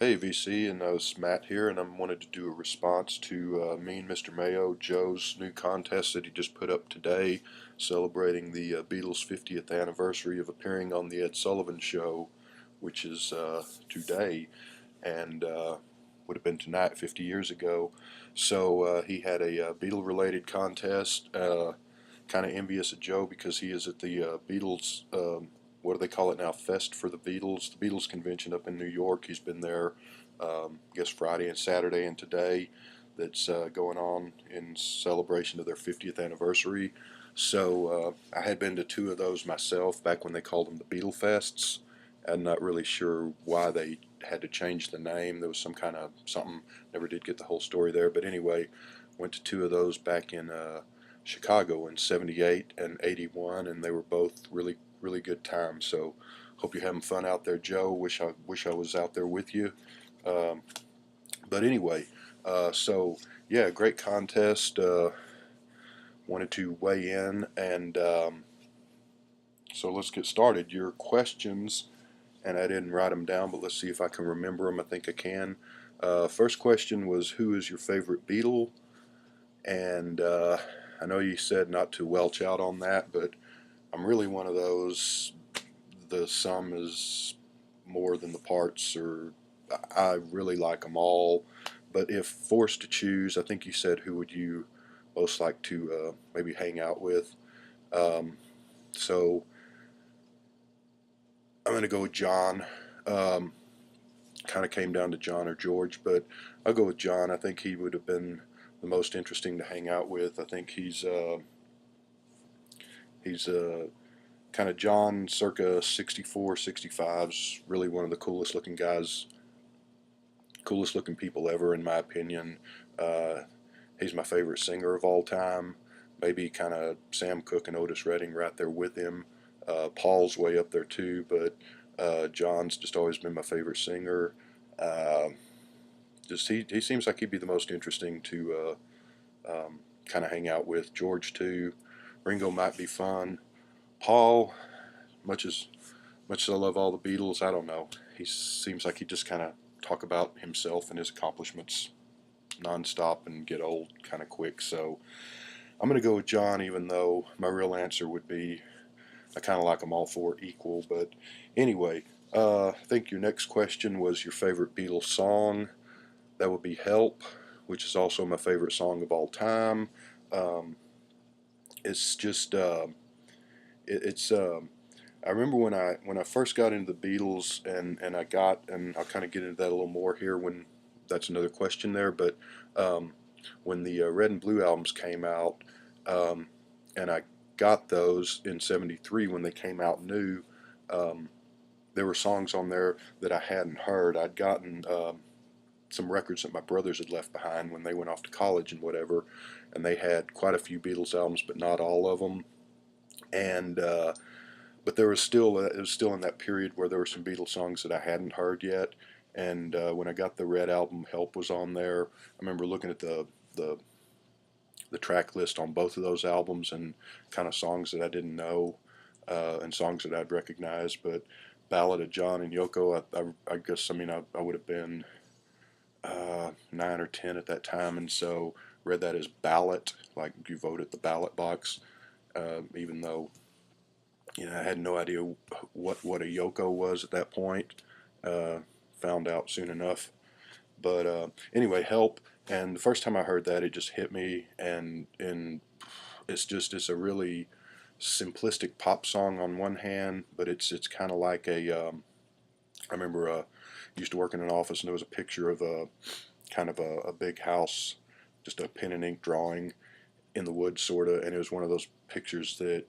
Hey VC, and it's Matt here, and I wanted to do a response to me and Mr. Mayo, Joe's new contest that he just put up today, celebrating the Beatles' 50th anniversary of appearing on the Ed Sullivan Show, which is today, and would have been tonight 50 years ago. So he had a Beatle-related contest. Kind of envious of Joe because he is at the Beatles. What do they call it now? Fest for the Beatles, the Beatles convention up in New York. He's been there, I guess Friday and Saturday and today. That's going on in celebration of their 50th anniversary. So I had been to two of those myself back when they called them the Beatle Fests. I'm not really sure why they had to change the name. There was some kind of something. Never did get the whole story there. But anyway, went to two of those back in Chicago in '78 and '81, and they were both really good times. So hope you're having fun out there, Joe. Wish I was out there with you. Um, but anyway, so yeah, great contest. Wanted to weigh in, and so let's get started. Your questions, and I didn't write them down, but let's see if I can remember them. I think I can. First question was, who is your favorite Beatle? And I know you said not to welch out on that, but I'm really one of those. The sum is more than the parts, or I really like them all. But if forced to choose, I think you said who would you most like to maybe hang out with. Um, so I'm going to go with John. Um, Kind of came down to John or George, but I'll go with John. I think he would have been the most interesting to hang out with. I think he's kind of John circa 64, 65 is really one of the coolest looking guys, coolest looking people ever, in my opinion. Uh, he's my favorite singer of all time. Maybe kind of Sam Cooke and Otis Redding right there with him. Paul's way up there too, but John's just always been my favorite singer. Uh, just he seems like he'd be the most interesting to kind of hang out with. George too. Ringo might be fun. Paul, much as much as I love all the Beatles, I don't know. He seems like he just kind of talk about himself and his accomplishments nonstop and get old kind of quick. So I'm going to go with John, even though my real answer would be I kind of like them all four equal. But anyway, I think your next question was your favorite Beatles song. That would be Help, which is also my favorite song of all time. Um, it's just it's I remember when I first got into the Beatles, and I'll kind of get into that a little more here when that's another question there, but when the Red and Blue albums came out, um, and I got those in '73 when they came out new. Um, there were songs on there that I hadn't heard. I'd gotten some records that my brothers had left behind when they went off to college and whatever, and they had quite a few Beatles albums, but not all of them. And but there was still it was still in that period where there were some Beatles songs that I hadn't heard yet. And when I got the Red album, Help was on there. I remember looking at the the track list on both of those albums and kind of songs that I didn't know and songs that I'd recognize. But Ballad of John and Yoko, I guess I would have been 9 or 10 at that time, and so read that as ballot, like you vote at the ballot box. Even though I had no idea what a Yoko was at that point. Uh, Found out soon enough. But anyway, Help. And the first time I heard that, it just hit me, and it's a really simplistic pop song on one hand, but it's kind of like I remember used to work in an office, and there was a picture of a kind of a big house, just a pen and ink drawing in the woods, sort of, and it was one of those pictures that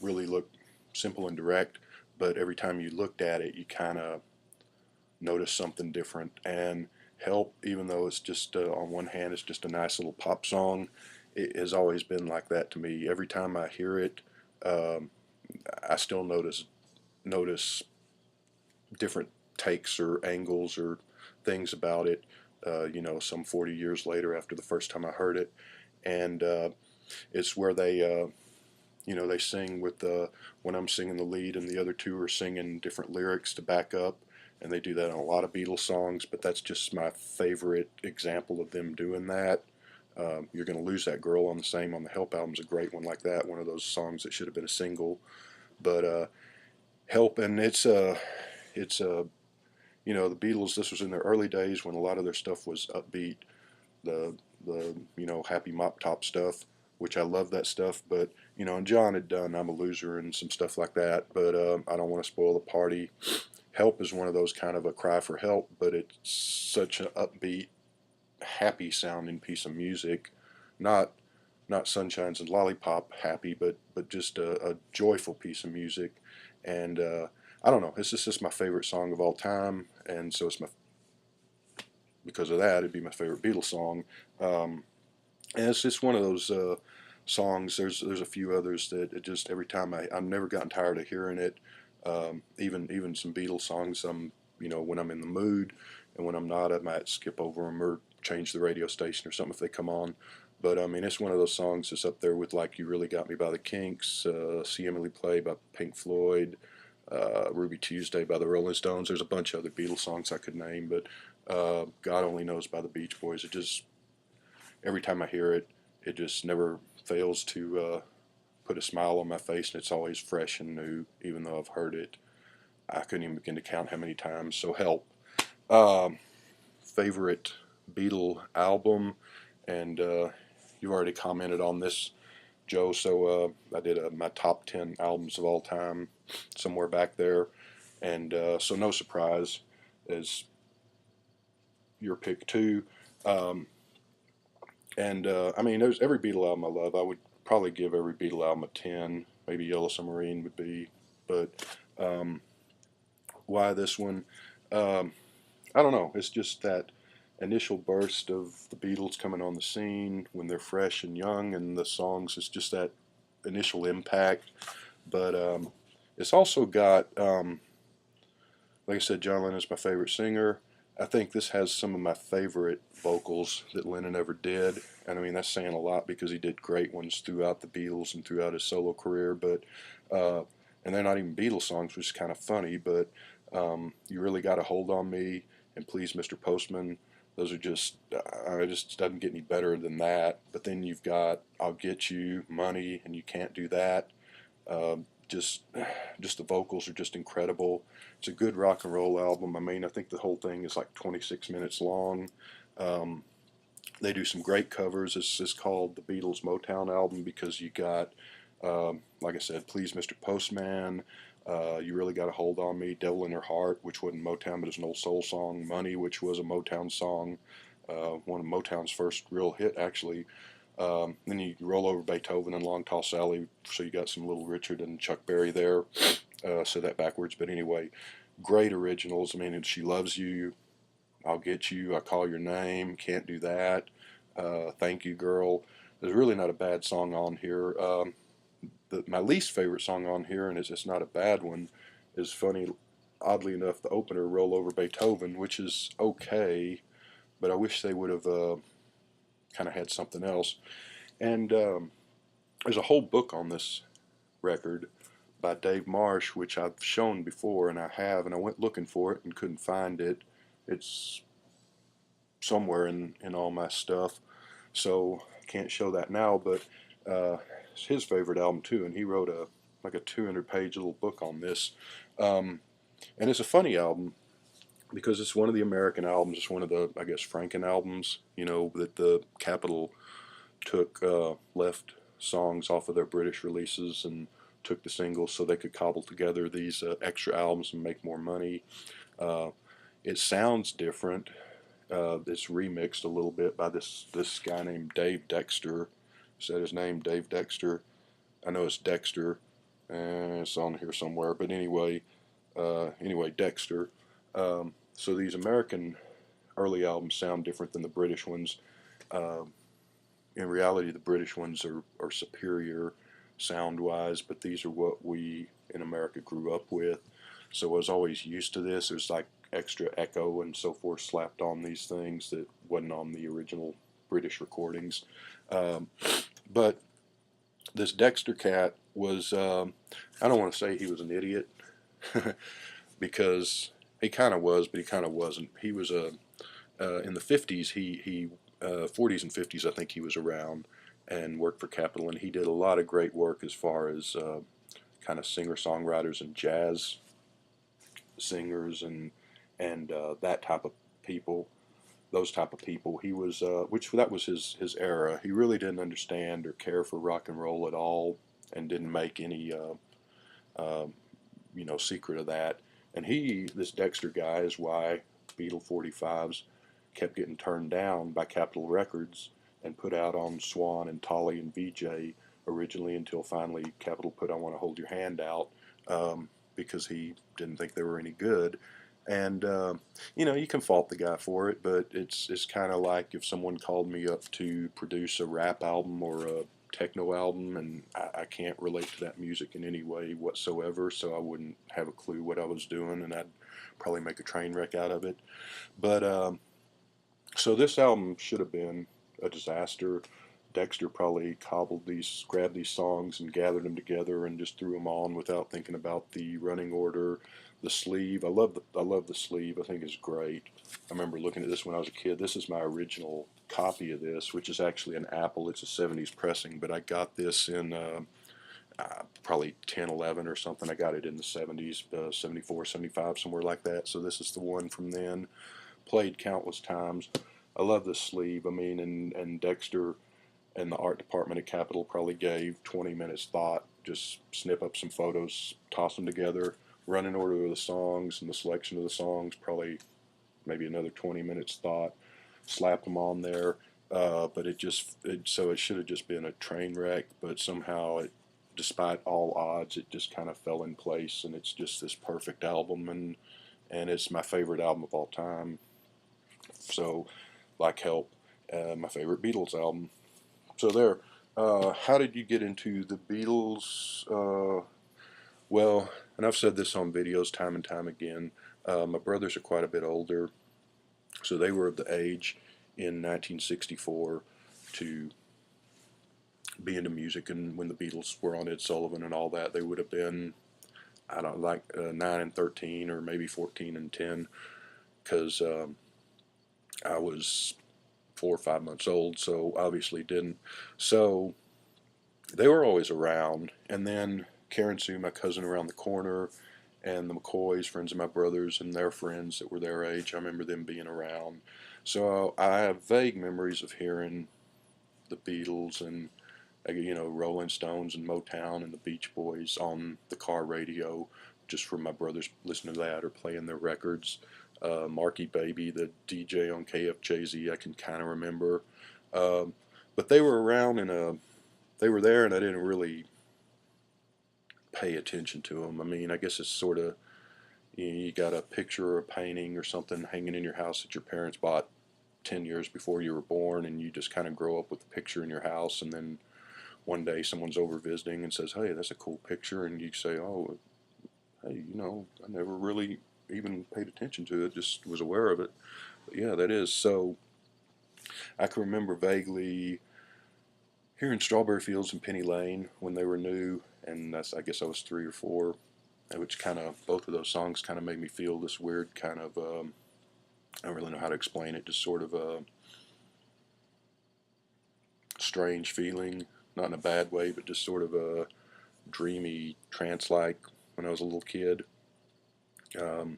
really looked simple and direct, but every time you looked at it, you kind of noticed something different. And Help, even though it's just on one hand, it's just a nice little pop song, it has always been like that to me. Every time I hear it, um, I still notice different takes or angles or things about it. Some 40 years later after the first time I heard it, and it's where they sing with the when I'm singing the lead and the other two are singing different lyrics to back up, and they do that on a lot of Beatles songs, but that's just my favorite example of them doing that. You're Gonna Lose That Girl on the Help album is a great one like that, one of those songs that should have been a single. But Help, and it's the Beatles. This was in their early days when a lot of their stuff was upbeat, the happy mop top stuff, which I love that stuff. But and John had done I'm a Loser and some stuff like that. But I don't want to spoil the party. Help is one of those kind of a cry for help, but it's such an upbeat, happy sounding piece of music, not Sunshine's and Lollipop happy, but just a joyful piece of music. And I don't know, it's just my favorite song of all time, and so because of that, it'd be my favorite Beatles song. And it's just one of those songs. There's a few others that it just every time I've never gotten tired of hearing it. Even some Beatles songs, when I'm in the mood, and when I'm not, I might skip over them or change the radio station or something if they come on. But I mean, it's one of those songs that's up there with like "You Really Got Me" by the Kinks, "See Emily Play" by Pink Floyd, "Ruby Tuesday" by the Rolling Stones. There's a bunch of other Beatles songs I could name, but "God Only Knows" by the Beach Boys. It just every time I hear it, it just never fails to put a smile on my face, and it's always fresh and new, even though I've heard it. I couldn't even begin to count how many times. So Help. Um, Favorite Beatle album, and you've already commented on this, Joe. So I did my top 10 albums of all time somewhere back there, and so no surprise as your pick too. Um, and I mean, there's every Beatle album I love. I would probably give every Beatle album a 10. Maybe Yellow Submarine would be, but um, why this one? Um, I don't know. It's just that initial burst of the Beatles coming on the scene when they're fresh and young, and the songs. It's just that initial impact. But it's also got, like I said, John Lennon's my favorite singer. I think this has some of my favorite vocals that Lennon ever did. And I mean, that's saying a lot because he did great ones throughout the Beatles and throughout his solo career. But, and they're not even Beatles songs, which is kind of funny. But You Really Got a Hold on Me and Please Mr. Postman. Those are just, it just doesn't get any better than that. But then you've got I'll Get You, Money, and You Can't Do That. Just, just the vocals are just incredible. It's a good rock and roll album. I mean, I think the whole thing is like 26 minutes long. Um, they do some great covers. This is called the Beatles Motown album because you got, like I said, Please Mr. Postman, You Really Got a Hold on Me, Devil in Her Heart, which wasn't Motown but it's an old soul song, Money, which was a Motown song, one of Motown's first real hit actually. Then you roll over Beethoven and Long Tall Sally, so you got some Little Richard and Chuck Berry there. Say that backwards, but anyway, great originals. I mean, She Loves You, I'll Get You, I Call Your Name, Can't Do That, Thank You Girl. There's really not a bad song on here. My least favorite song on here, and it's just not a bad one, is funny. Oddly enough, the opener, Roll Over Beethoven, which is okay, but I wish they would have kind of had something else. And there's a whole book on this record by Dave Marsh, which I've shown before, and I went looking for it and couldn't find it. It's somewhere in all my stuff, so I can't show that now, but it's his favorite album too, and he wrote like a 200-page little book on this. And it's a funny album because it's one of the American albums. It's one of the, I guess, Franken albums, that the Capitol took left songs off of their British releases and took the singles so they could cobble together these extra albums and make more money. Uh, it sounds different. It's remixed a little bit by this guy named Dave Dexter. Said his name, Dave Dexter. I know it's Dexter. It's on here somewhere. But anyway, Dexter. So these American early albums sound different than the British ones. In reality, the British ones are superior sound-wise, but these are what we in America grew up with. So I was always used to this. There's like extra echo and so forth slapped on these things that wasn't on the original British recordings. But this Dexter cat was, I don't want to say he was an idiot, because He kind of was, but he kind of wasn't. He was in the 50s. 40s and 50s. I think he was around and worked for Capitol, and he did a lot of great work as far as kind of singer-songwriters and jazz singers and that type of people. Those type of people. He was, which that was his era. He really didn't understand or care for rock and roll at all, and didn't make any uh, secret of that. And this Dexter guy is why Beatle 45s kept getting turned down by Capitol Records and put out on Swan and Tolly and VJ originally, until finally Capitol put "I Want to Hold Your Hand Out," because he didn't think they were any good. And you can fault the guy for it, but it's kind of like if someone called me up to produce a rap album or a techno album, and I can't relate to that music in any way whatsoever, so I wouldn't have a clue what I was doing, and I'd probably make a train wreck out of it. But so this album should have been a disaster. Dexter probably grabbed these songs and gathered them together and just threw them on without thinking about the running order. The sleeve, I love the sleeve. I think it's great. I remember looking at this when I was a kid. This is my original copy of this, which is actually an Apple. It's a 70s pressing, but I got this in probably 10, 11 or something. I got it in the 70s, 74, 75, somewhere like that. So this is the one from then. Played countless times. I love the sleeve. I mean, and Dexter and the art department at Capitol probably gave 20 minutes thought. Just snip up some photos, toss them together, run in order of the songs and the selection of the songs, probably maybe another 20 minutes thought, slap them on there. But so it should have just been a train wreck, but somehow despite all odds, it just kind of fell in place, and it's just this perfect album, and it's my favorite album of all time. So, like Help, my favorite Beatles album. So there. How did you get into the Beatles? Well, and I've said this on videos time and time again. My brothers are quite a bit older, so they were of the age in 1964 to be into music. And when the Beatles were on Ed Sullivan and all that, they would have been, I don't know, like 9 and 13, or maybe 14 and 10, because I was 4 or 5 months old, so obviously didn't. So they were always around. And then Karen Sue, my cousin around the corner, and the McCoys, friends of my brothers, and their friends that were their age, I remember them being around. So I have vague memories of hearing the Beatles and Rolling Stones and Motown and the Beach Boys on the car radio, just from my brothers listening to that or playing their records. Marky Baby, the DJ on KFJZ, I can kind of remember. Um, but they were around, they were there, and I didn't really pay attention to them. I mean, I guess it's sort of, you got a picture or a painting or something hanging in your house that your parents bought 10 years before you were born, and you just kind of grow up with the picture in your house, and then one day someone's over visiting and says, "Hey, that's a cool picture," and you say, "Oh, hey, I never really even paid attention to it, just was aware of it." But yeah, that is. So I can remember vaguely hearing Strawberry Fields and Penny Lane when they were new, and I guess I was 3 or 4, which kind of, both of those songs kind of made me feel this weird kind of, I don't really know how to explain it, just sort of a strange feeling, not in a bad way, but just sort of a dreamy, trance-like when I was a little kid. Um,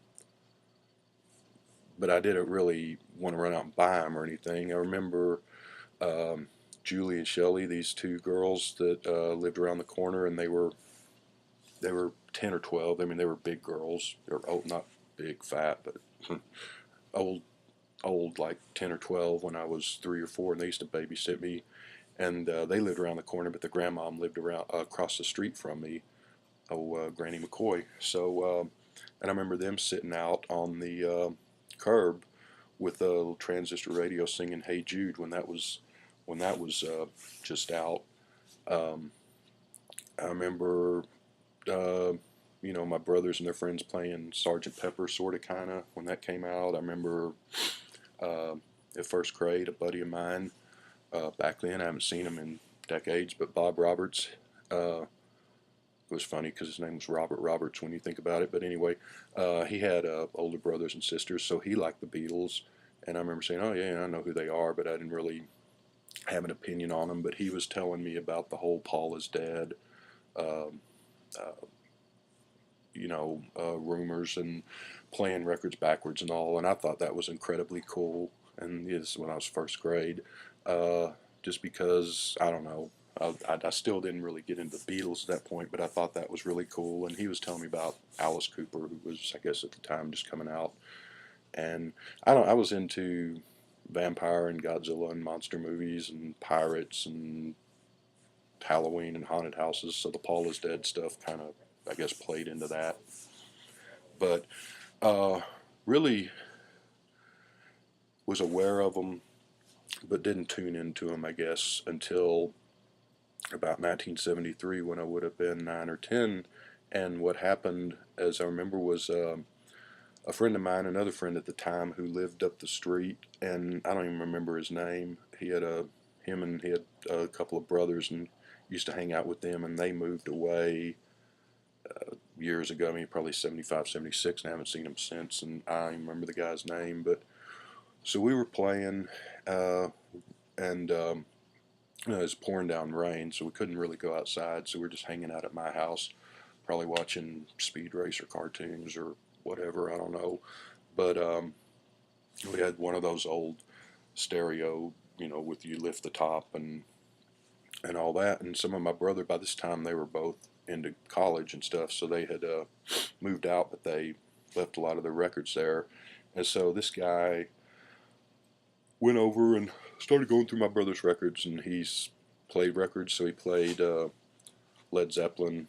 but I didn't really want to run out and buy them or anything. I remember um, Julie and Shelley, these two girls that lived around the corner, and they were 10 or 12. I mean, they were big girls. They were old, not big, fat, but old, old, like 10 or 12 when I was 3 or 4, and they used to babysit me. And they lived around the corner, but the grandmom lived around across the street from me, Granny McCoy. So, and I remember them sitting out on the curb with a little transistor radio singing "Hey Jude" when that was just out. Um, I remember, uh, my brothers and their friends playing Sergeant Pepper, sort of, kind of, when that came out. I remember uh, at first grade, a buddy of mine, back then, I haven't seen him in decades, but Bob Roberts, uh, It was funny because his name was Robert Roberts when you think about it. But anyway, he had older brothers and sisters, so he liked the Beatles. And I remember saying, "Oh yeah, I know who they are," but I didn't really have an opinion on them. But he was telling me about the whole Paul is dead, um, uh, rumors and playing records backwards and all. And I thought that was incredibly cool. And this is when I was first grade. Uh, just because I don't know, I still didn't really get into the Beatles at that point, but I thought that was really cool. And he was telling me about Alice Cooper, who was, I guess, at the time just coming out. And I was into vampire and Godzilla and monster movies and pirates and Halloween and haunted houses. So the Paul is Dead stuff kind of, I guess, played into that. But uh, really was aware of them, but didn't tune into them, I guess, until about 1973 when I would have been 9 or 10. And what happened, as I remember, was a friend of mine, another friend at the time, who lived up the street, and I don't even remember his name. Him and he had a couple of brothers, and used to hang out with them, and they moved away years ago. I mean, probably 75, 76, and I haven't seen him since. And I don't even remember the guy's name, but so we were playing, and it was pouring down rain, so we couldn't really go outside. So we are just hanging out at my house, probably watching Speed Racer cartoons or whatever. I don't know, but we had one of those old stereo, with you lift the top and all that. And some of my brother, by this time, they were both into college and stuff, so they had moved out, but they left a lot of their records there. And so this guy went over and started going through my brother's records, and he's played records. So he played Led Zeppelin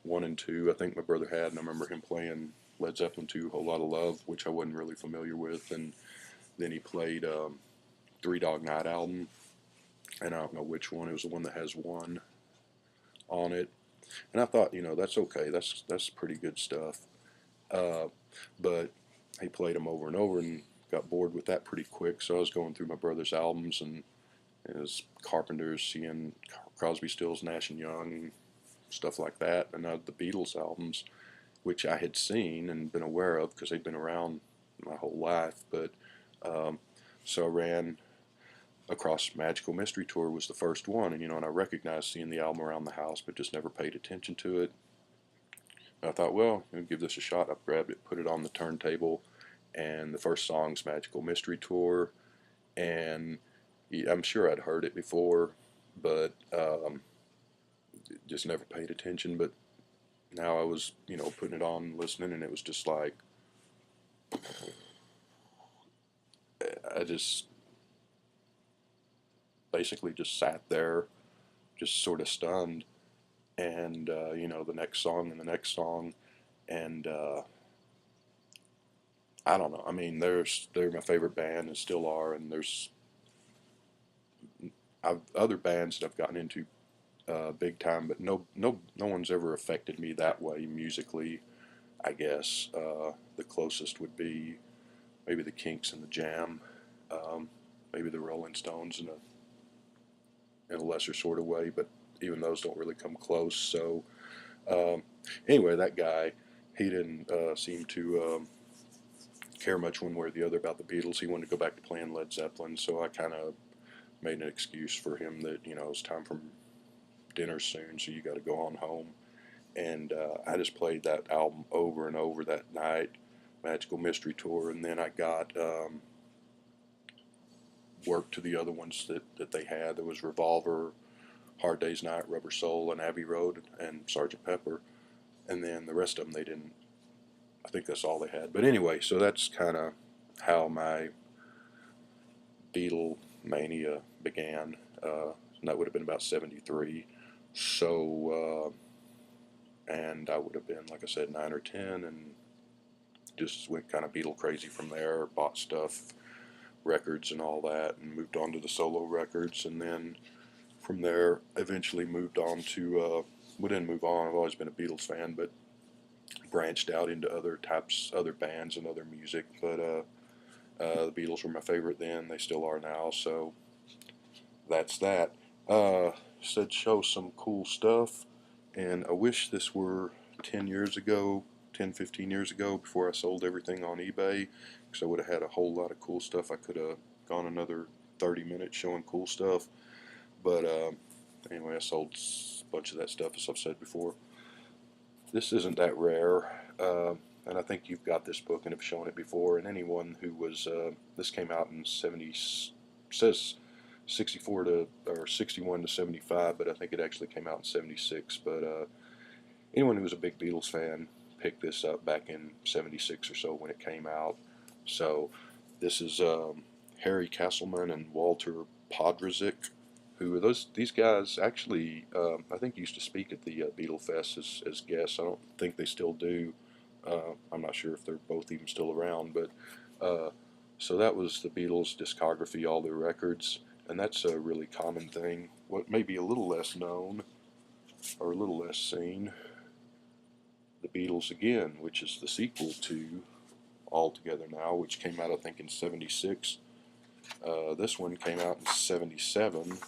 1 and 2, I think my brother had, and I remember him playing Led Zeppelin 2, Whole Lot of Love, which I wasn't really familiar with. And then he played Three Dog Night album, and I don't know which one. It was the one that has one on it. And I thought, that's okay. That's pretty good stuff. Uh, but he played them over and over and got bored with that pretty quick. So I was going through my brother's albums and his Carpenters, seeing Crosby, Stills, Nash and Young, stuff like that, and the Beatles albums, which I had seen and been aware of because they'd been around my whole life. But um, so I ran across Magical Mystery Tour was the first one, and I recognized seeing the album around the house, but just never paid attention to it. And I thought, well, I'll give this a shot. I grabbed it, put it on the turntable, and the first song's Magical Mystery Tour, and I'm sure I'd heard it before, but just never paid attention. But now I was, putting it on, listening, and it was just like, I just basically just sat there, just sort of stunned. And, the next song and the next song, and I don't know. I mean, they're my favorite band and still are, and there's other bands that I've gotten into big time, but no one's ever affected me that way musically. I guess the closest would be maybe the Kinks and the Jam, um, maybe the Rolling Stones in a lesser sort of way, but even those don't really come close. So um, anyway, that guy, he didn't seem to care much one way or the other about the Beatles. He wanted to go back to playing Led Zeppelin, so I kind of made an excuse for him that it's time for dinner soon, so you got to go on home. And I just played that album over and over that night, Magical Mystery Tour, and then I got worked to the other ones that they had. There was Revolver, Hard Day's Night, Rubber Soul, and Abbey Road, and Sergeant Pepper. And then the rest of them they didn't. I think that's all they had. But anyway, so that's kind of how my Beatle mania began. And that would have been about 73. So, and I would have been, like I said, 9 or 10, and just went kind of Beatle crazy from there, bought stuff, records and all that, and moved on to the solo records. And then from there, eventually moved on to, we didn't move on, I've always been a Beatles fan, but branched out into other types, other bands and other music. But the Beatles were my favorite then, they still are now, so that's that. Said show some cool stuff. And I wish this were 10 years ago, 10, 15 years ago, before I sold everything on eBay, because I would have had a whole lot of cool stuff. I could have gone another 30 minutes showing cool stuff. But anyway, I sold a bunch of that stuff, as I've said before. This isn't that rare, and I think you've got this book and have shown it before. And anyone who was, this came out in 70, says 64 to, or 61 to 75, but I think it actually came out in 76. But anyone who was a big Beatles fan picked this up back in 76 or so when it came out. So this is Harry Castleman and Walter Podrzik, who are these guys actually, I think used to speak at the Beatle Fest as guests. I don't think they still do. I'm not sure if they're both even still around, but so that was the Beatles discography, all their records, and that's a really common thing. What may be a little less known or a little less seen, the Beatles Again, which is the sequel to All Together Now, which came out I think in 76. This one came out in 77,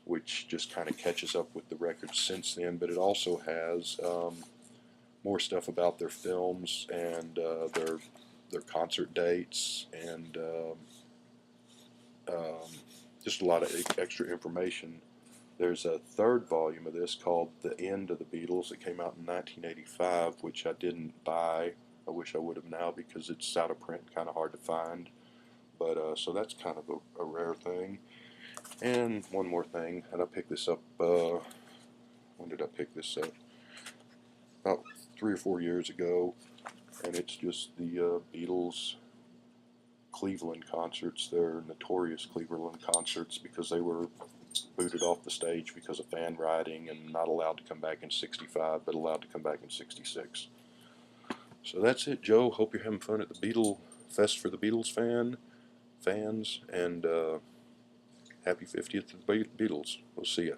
which just kind of catches up with the records since then, but it also has more stuff about their films and their concert dates and just a lot of extra information. There's a third volume of this called The End of the Beatles. It came out in 1985, which I didn't buy. I wish I would have now because it's out of print, kind of hard to find. But so that's kind of a rare thing. And one more thing, and I picked this up, when did I pick this up? About 3 or 4 years ago, and it's just the Beatles Cleveland concerts. They're notorious Cleveland concerts because they were booted off the stage because of fan rioting and not allowed to come back in 65, but allowed to come back in 66. So that's it, Joe. Hope you're having fun at the Beatle Fest for the Beatles fans, and happy 50th to the Beatles. We'll see ya.